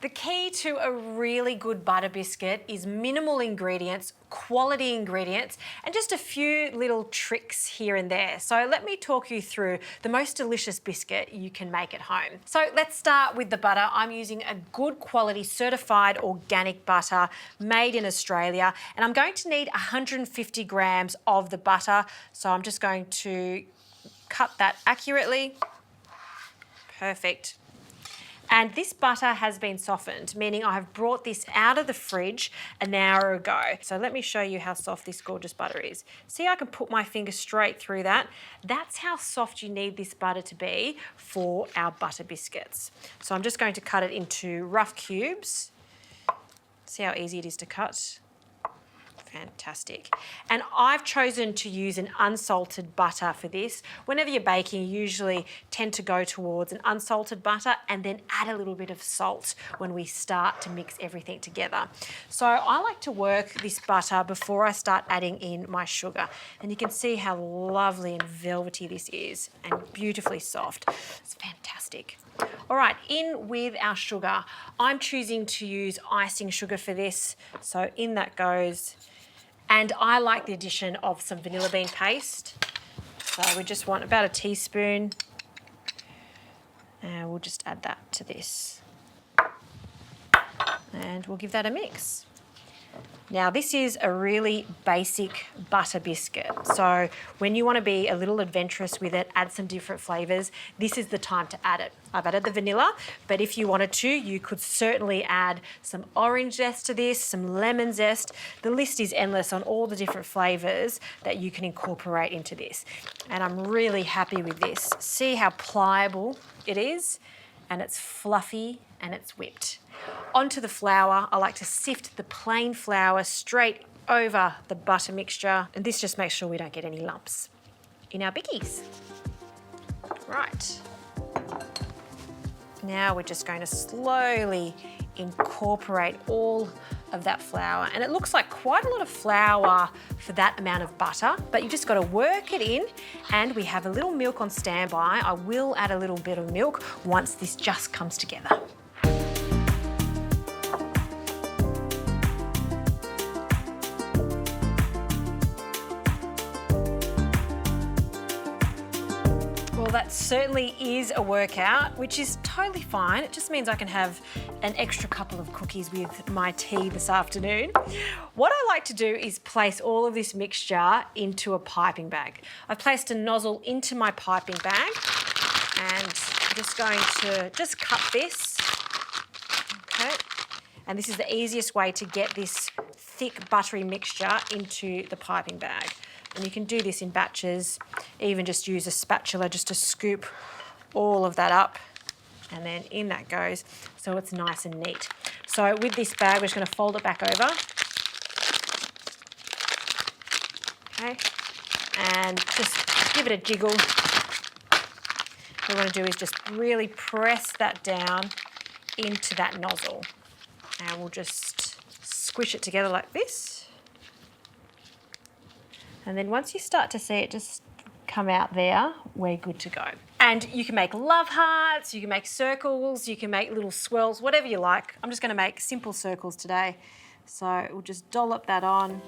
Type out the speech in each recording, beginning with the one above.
The key to a really good butter biscuit is minimal ingredients, quality ingredients, and just a few little tricks here and there. So let me talk you through the most delicious biscuit you can make at home. So let's start with the butter. I'm using a good quality certified organic butter made in Australia, and I'm going to need 150 grams of the butter. So I'm just going to cut that accurately. Perfect. And this butter has been softened, meaning I have brought this out of the fridge an hour ago. So let me show you how soft this gorgeous butter is. See, I can put my finger straight through that. That's how soft you need this butter to be for our butter biscuits. So I'm just going to cut it into rough cubes. See how easy it is to cut? Fantastic. And I've chosen to use an unsalted butter for this. Whenever you're baking, you usually tend to go towards an unsalted butter and then add a little bit of salt when we start to mix everything together. So I like to work this butter before I start adding in my sugar. And you can see how lovely and velvety this is and beautifully soft. It's fantastic. All right, in with our sugar. I'm choosing to use icing sugar for this. So in that goes. And I like the addition of some vanilla bean paste. So we just want about a teaspoon. And we'll just add that to this. And we'll give that a mix. Now this is a really basic butter biscuit. So when you want to be a little adventurous with it, add some different flavours, this is the time to add it. I've added the vanilla, but if you wanted to, you could certainly add some orange zest to this, some lemon zest. The list is endless on all the different flavours that you can incorporate into this. And I'm really happy with this. See how pliable it is? And it's fluffy and it's whipped. Onto the flour, I like to sift the plain flour straight over the butter mixture, and this just makes sure we don't get any lumps in our bickies. Right. Now we're just going to slowly incorporate all of that flour, and it looks like quite a lot of flour for that amount of butter, but you just got to work it in. And we have a little milk on standby. I will add a little bit of milk once this just comes together. Well, that certainly is a workout, which is totally fine. It just means I can have an extra couple of cookies with my tea this afternoon. What I like to do is place all of this mixture into a piping bag. I've placed a nozzle into my piping bag, and I'm just going to just cut this. Okay. And this is the easiest way to get this thick buttery mixture into the piping bag. And you can do this in batches, even just use a spatula just to scoop all of that up, and then in that goes, so it's nice and neat. So with this bag, we're just going to fold it back over. Okay, and just give it a jiggle. What we want to do is just really press that down into that nozzle, and we'll just squish it together like this. And then once you start to see it just come out there, we're good to go. And you can make love hearts, you can make circles, you can make little swirls, whatever you like. I'm just going to make simple circles today. So we'll just dollop that on.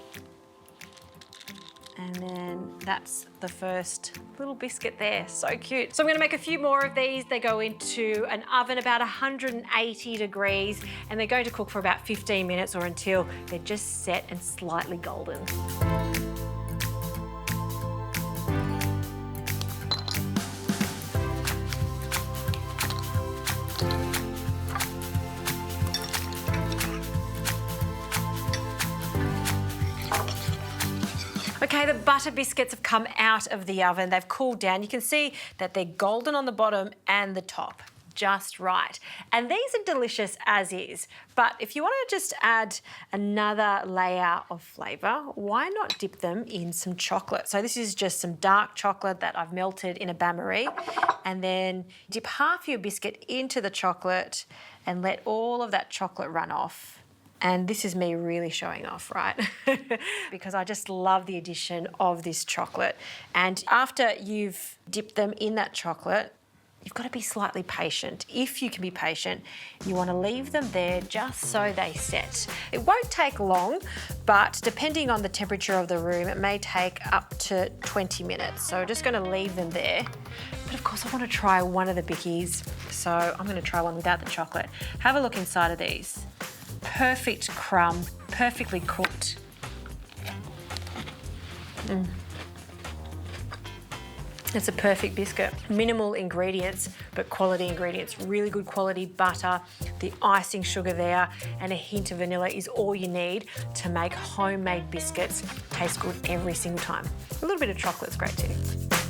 And then that's the first little biscuit there. So cute. So I'm going to make a few more of these. They go into an oven about 180 degrees, and they're going to cook for about 15 minutes or until they're just set and slightly golden. Okay, the butter biscuits have come out of the oven. They've cooled down. You can see that they're golden on the bottom and the top, just right. And these are delicious as is. But if you want to just add another layer of flavour, why not dip them in some chocolate? So this is just some dark chocolate that I've melted in a bain-marie, and then dip half your biscuit into the chocolate and let all of that chocolate run off. And this is me really showing off, right? Because I just love the addition of this chocolate. And after you've dipped them in that chocolate, you've got to be slightly patient. If you can be patient, you want to leave them there just so they set. It won't take long, but depending on the temperature of the room, it may take up to 20 minutes. So we're just going to leave them there. But of course, I want to try one of the bickies. So I'm going to try one without the chocolate. Have a look inside of these. Perfect crumb, perfectly cooked. It's a perfect biscuit. Minimal ingredients, but quality ingredients. Really good quality butter, the icing sugar there, and a hint of vanilla is all you need to make homemade biscuits taste good every single time. A little bit of chocolate's great too.